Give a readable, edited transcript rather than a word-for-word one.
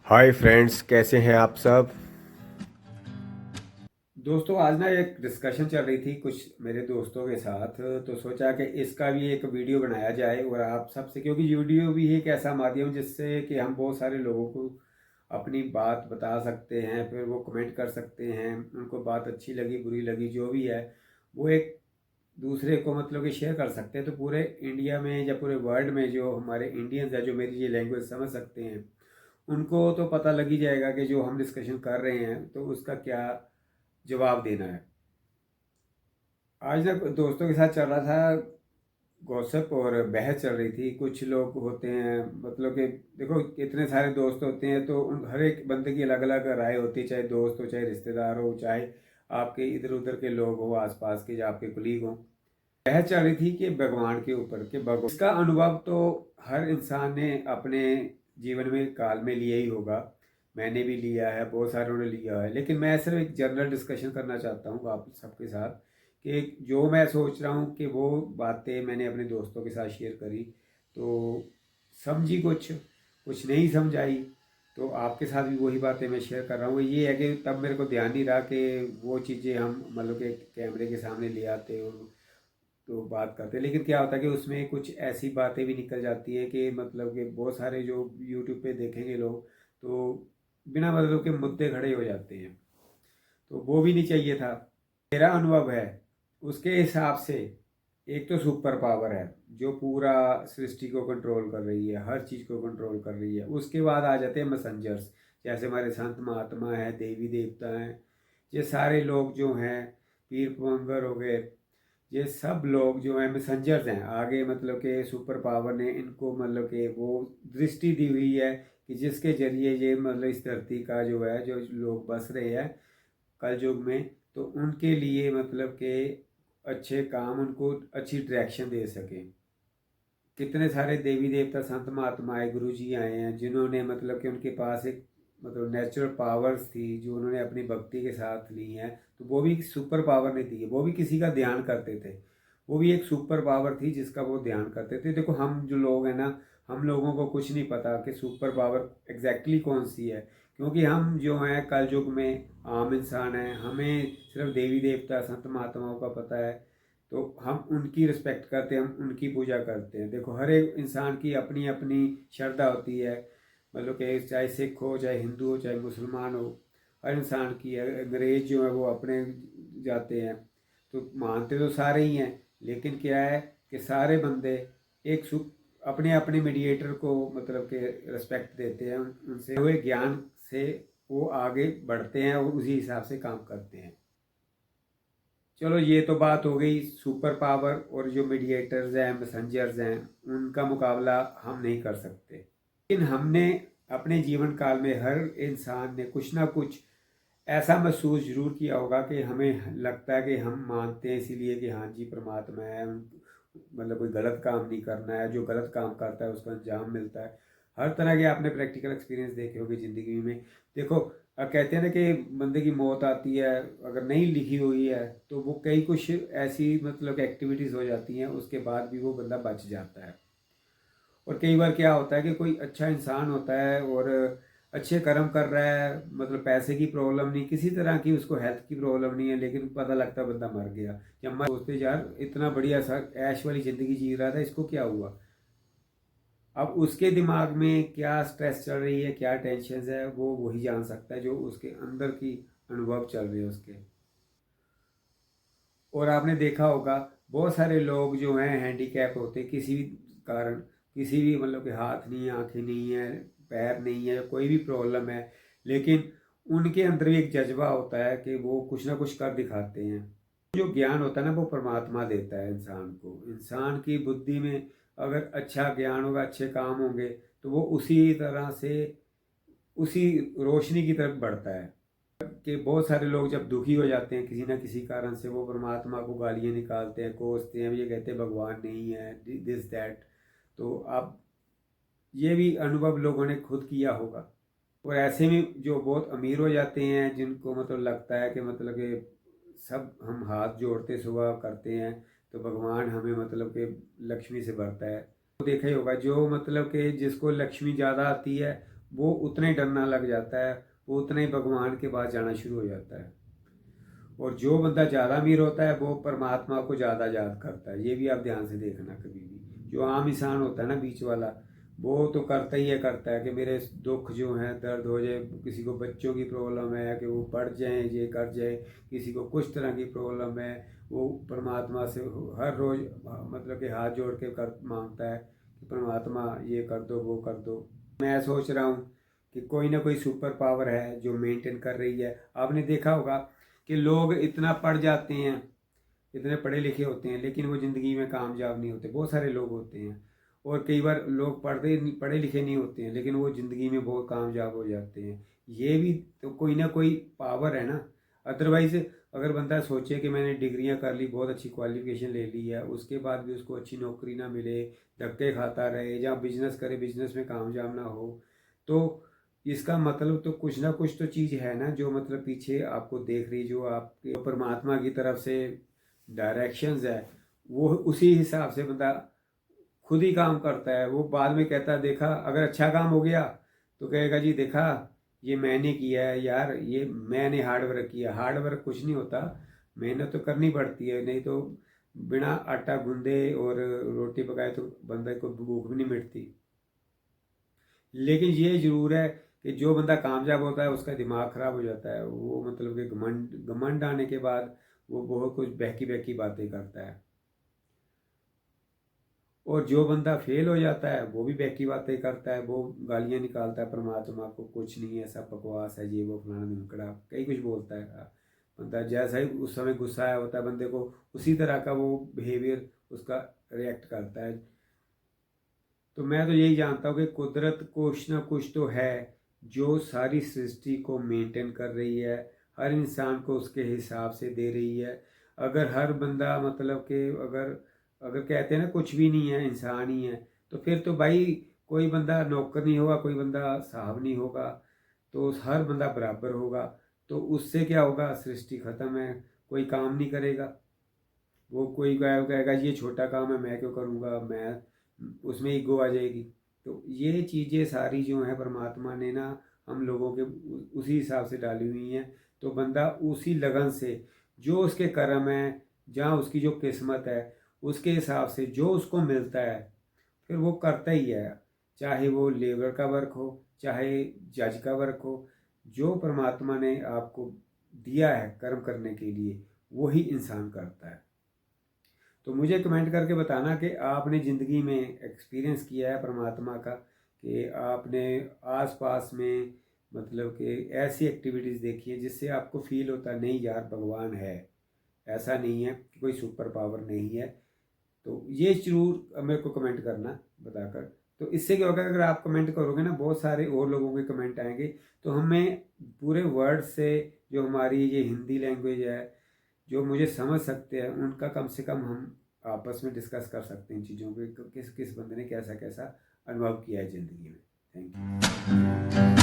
Hi friends, कैसे हैं आप सब। दोस्तों आज ना एक डिस्कशन चल रही थी कुछ मेरे दोस्तों के साथ। तो सोचा कि इसका भी एक वीडियो बनाया जाए और आप सबसे, क्योंकि वीडियो भी एक ऐसा माध्यम जिससे कि हम बहुत सारे लोगों को अपनी बात बता सकते हैं, फिर वो कमेंट कर सकते हैं, उनको बात अच्छी लगी बुरी लगी जो भी है वो एक दूसरे को मतलब कि शेयर कर सकते हैं। तो पूरे इंडिया में या पूरे वर्ल्ड में जो हमारे इंडियंस है जो मेरी ये लैंग्वेज समझ सकते हैं उनको तो पता लग ही जाएगा कि जो हम डिस्कशन कर रहे हैं तो उसका क्या जवाब देना है। आज ना दोस्तों के साथ चल रहा था गॉसिप और बहस चल रही थी। कुछ लोग होते हैं मतलब कि देखो इतने सारे दोस्त होते हैं तो उन हर एक बंदे की अलग अलग राय होती है, चाहे दोस्त हो चाहे रिश्तेदार हो चाहे आपके इधर उधर के लोग हो आसपास के या आपके कुलीग हो। बहस चल रही थी कि भगवान के ऊपर कि भगवान इसका अनुभव तो हर इंसान ने अपने जीवन में काल में लिया ही होगा। मैंने भी लिया है, बहुत सारों ने लिया है, लेकिन मैं सिर्फ एक जनरल डिस्कशन करना चाहता हूँ आप सबके साथ कि जो मैं सोच रहा हूँ कि वो बातें मैंने अपने दोस्तों के साथ शेयर करी तो समझी कुछ कुछ नहीं समझ आई। तो आपके साथ भी वही बातें मैं शेयर कर रहा हूँ। ये है कि तब मेरे को ध्यान नहीं रहा कि वो चीज़ें हम मतलब कि कैमरे के सामने ले आते और तो बात करते हैं, लेकिन क्या होता है कि उसमें कुछ ऐसी बातें भी निकल जाती हैं कि मतलब कि बहुत सारे जो यूट्यूब पे देखेंगे लोग तो बिना मतलब के मुद्दे खड़े हो जाते हैं। तो वो भी नहीं चाहिए था। मेरा अनुभव है उसके हिसाब से एक तो सुपर पावर है जो पूरा सृष्टि को कंट्रोल कर रही है, हर चीज़ को कंट्रोल कर रही है। उसके बाद आ जाते हैं मैसेंजर्स, जैसे हमारे संत महात्मा है, देवी देवता हैं, ये सारे लोग जो हैं, पीर पैगंबर हो गए, ये सब लोग जो हैं मैसेंजर्स हैं आगे। मतलब कि सुपर पावर ने इनको मतलब कि वो दृष्टि दी हुई है कि जिसके जरिए ये मतलब इस धरती का जो है जो लोग बस रहे हैं कल युग में, तो उनके लिए मतलब कि अच्छे काम उनको अच्छी डायरेक्शन दे सके। कितने सारे देवी देवता संत महात्मा आए, गुरु जी आए हैं जिन्होंने मतलब कि उनके पास एक मतलब नेचुरल पावर्स थी जो उन्होंने अपनी भक्ति के साथ ली हैं। तो वो भी एक सुपर पावर नहीं थी, वो भी किसी का ध्यान करते थे। वो भी एक सुपर पावर थी जिसका वो ध्यान करते थे। देखो हम जो लोग हैं ना, हम लोगों को कुछ नहीं पता कि सुपर पावर एग्जैक्टली कौन सी है, क्योंकि हम जो हैं कल युग में आम इंसान हैं, हमें सिर्फ देवी देवता संत महात्माओं का पता है। तो हम उनकी रिस्पेक्ट करते हैं, हम उनकी पूजा करते हैं। देखो हर एक इंसान की अपनी अपनी श्रद्धा होती है, मतलब कि चाहे सिख हो चाहे हिंदू हो चाहे मुसलमान हो, हर इंसान की है। अंग्रेज जो है वो अपने जाते हैं, तो मानते तो सारे ही हैं, लेकिन क्या है कि सारे बंदे एक सुख अपने अपने मीडिएटर को मतलब कि रिस्पेक्ट देते हैं, उनसे हुए ज्ञान से वो आगे बढ़ते हैं और उसी हिसाब से काम करते हैं। चलो ये तो बात हो गई सुपर पावर, और जो मीडिएटर्स हैं मैसेंजर्स हैं उनका मुकाबला हम नहीं कर सकते। लेकिन हमने अपने जीवन काल में हर इंसान ने कुछ ना कुछ ऐसा महसूस जरूर किया होगा कि हमें लगता है कि हम मानते हैं इसीलिए कि हाँ जी परमात्मा है, मतलब कोई गलत काम नहीं करना है, जो गलत काम करता है उसका अंजाम मिलता है। हर तरह के आपने प्रैक्टिकल एक्सपीरियंस देखे होंगे ज़िंदगी में। देखो कहते हैं ना कि बंदे की मौत आती है अगर नहीं लिखी हुई है तो वो कई कुछ ऐसी मतलब एक्टिविटीज़ हो जाती हैं, उसके बाद भी वो बंदा बच जाता है। और कई बार क्या होता है कि कोई अच्छा इंसान होता है और अच्छे कर्म कर रहा है, मतलब पैसे की प्रॉब्लम नहीं, किसी तरह की उसको हेल्थ की प्रॉब्लम नहीं है, लेकिन पता लगता है बंदा मर गया। जब मैं सोचते यार इतना बढ़िया सा ऐश वाली ज़िंदगी जी रहा था, इसको क्या हुआ। अब उसके दिमाग में क्या स्ट्रेस चल रही है, क्या टेंशन है, वो वही जान सकता है जो उसके अंदर की अनुभव चल रहे हैं उसके। और आपने देखा होगा बहुत सारे लोग जो हैं हैंडीकैप होते हैं किसी भी कारण, किसी भी मतलब कि हाथ नहीं है, आंखें नहीं है, पैर नहीं है, कोई भी प्रॉब्लम है, लेकिन उनके अंदर भी एक जज्बा होता है कि वो कुछ ना कुछ कर दिखाते हैं। जो ज्ञान होता है ना वो परमात्मा देता है इंसान को। इंसान की बुद्धि में अगर अच्छा ज्ञान होगा, अच्छे काम होंगे, तो वो उसी तरह से उसी रोशनी की तरफ बढ़ता है। कि बहुत सारे लोग जब दुखी हो जाते हैं किसी ना किसी कारण से, वो परमात्मा को गालियाँ निकालते हैं, कोसते हैं, ये कहते हैं भगवान नहीं है, दिस दैट। तो अब ये भी अनुभव लोगों ने खुद किया होगा। और ऐसे में जो बहुत अमीर हो जाते हैं जिनको मतलब लगता है कि मतलब कि सब हम हाथ जोड़ते सुबह करते हैं तो भगवान हमें मतलब कि लक्ष्मी से भरता है। तो देखा ही होगा जो मतलब कि जिसको लक्ष्मी ज़्यादा आती है वो उतना ही डरना लग जाता है, वो उतना ही भगवान के पास जाना शुरू हो जाता है। और जो बंदा ज़्यादा अमीर होता है वो परमात्मा को ज़्यादा याद करता है। ये भी आप ध्यान से देखना कभी भी। जो आम इंसान होता है ना बीच वाला, वो तो करता ही है, करता है कि मेरे दुख जो हैं, दर्द हो जाए, किसी को बच्चों की प्रॉब्लम है कि वो पढ़ जाए, ये कर जाए, किसी को कुछ तरह की प्रॉब्लम है, वो परमात्मा से हर रोज़ मतलब कि हाथ जोड़ के कर मांगता है कि परमात्मा ये कर दो, वो कर दो। मैं सोच रहा हूँ कि कोई ना कोई सुपर पावर है जो मेंटेन कर रही है। आपने देखा होगा कि लोग इतना पढ़ जाते हैं, इतने पढ़े लिखे होते हैं, लेकिन वो ज़िंदगी में कामयाब नहीं होते। बहुत सारे लोग होते हैं। और कई बार लोग पढ़े लिखे नहीं होते हैं, लेकिन वो ज़िंदगी में बहुत कामयाब हो जाते हैं। ये भी तो कोई ना कोई पावर है ना। अदरवाइज़ अगर बंदा सोचे कि मैंने डिग्रियां कर ली, बहुत अच्छी क्वालिफिकेशन ले ली है, उसके बाद भी उसको अच्छी नौकरी ना मिले, धक्के खाता रहे, या बिजनेस करे, बिजनेस में कामयाब ना हो, तो इसका मतलब तो कुछ ना कुछ तो चीज़ है ना जो मतलब पीछे आपको देख रही, जो आपके परमात्मा की तरफ से डायरेक्शंस है, वो उसी हिसाब से बंदा खुद ही काम करता है। वो बाद में कहता है देखा, अगर अच्छा काम हो गया तो कहेगा जी देखा ये मैंने किया है यार, ये मैंने हार्ड वर्क किया। हार्ड वर्क कुछ नहीं होता, मेहनत तो करनी पड़ती है, नहीं तो बिना आटा गूंदे और रोटी पकाए तो बंदे को भूख भी नहीं मिटती। लेकिन ये ज़रूर है कि जो बंदा कामयाब होता है उसका दिमाग ख़राब हो जाता है। वो मतलब कि घमंड घमंड आने के बाद वो बहुत कुछ बहकी बहकी बातें करता है। और जो बंदा फेल हो जाता है वो भी बहकी बातें करता है, वो गालियाँ निकालता है परमात्मा को, कुछ नहीं है, सब बकवास है, ये वो फलाना ढिमकड़ा, कई कुछ बोलता है। बंदा जैसा ही उस समय गुस्सा आया होता है बंदे को, उसी तरह का वो बिहेवियर उसका रिएक्ट करता है। तो मैं तो यही जानता हूँ कि कुदरत कुछ ना कुछ तो है जो सारी सृष्टि को मेंटेन कर रही है, हर इंसान को उसके हिसाब से दे रही है। अगर हर बंदा मतलब कि अगर अगर कहते हैं ना कुछ भी नहीं है, इंसान ही है, तो फिर तो भाई कोई बंदा नौकर नहीं होगा, कोई बंदा साहब नहीं होगा, तो हर बंदा बराबर होगा। तो उससे क्या होगा, सृष्टि खत्म है, कोई काम नहीं करेगा। वो कोई कहेगा ये छोटा काम है, मैं क्यों करूँगा, मैं उसमें ईगो आ जाएगी। तो ये चीज़ें सारी जो हैं परमात्मा ने ना हम लोगों के उसी हिसाब से डाली हुई हैं। तो बंदा उसी लगन से, जो उसके कर्म है, जहाँ उसकी जो किस्मत है, उसके हिसाब से जो उसको मिलता है फिर वो करता ही है। चाहे वो लेबर का वर्क हो, चाहे जज का वर्क हो, जो परमात्मा ने आपको दिया है कर्म करने के लिए वही इंसान करता है। तो मुझे कमेंट करके बताना कि आपने ज़िंदगी में एक्सपीरियंस किया है परमात्मा का, कि आपने आसपास में मतलब कि ऐसी एक्टिविटीज़ देखी है जिससे आपको फील होता नहीं यार भगवान है। ऐसा नहीं है कि कोई सुपर पावर नहीं है। तो ये ज़रूर मेरे को कमेंट करना बताकर। तो इससे क्या होगा, अगर आप कमेंट करोगे ना बहुत सारे और लोगों के कमेंट आएंगे, तो हमें पूरे वर्ड से, जो हमारी ये हिंदी लैंग्वेज है, जो मुझे समझ सकते हैं उनका कम से कम हम आपस में डिस्कस कर सकते हैं इन चीज़ों को, किस किस बंदे ने कैसा कैसा अनुभव किया है ज़िंदगी में। Thank you.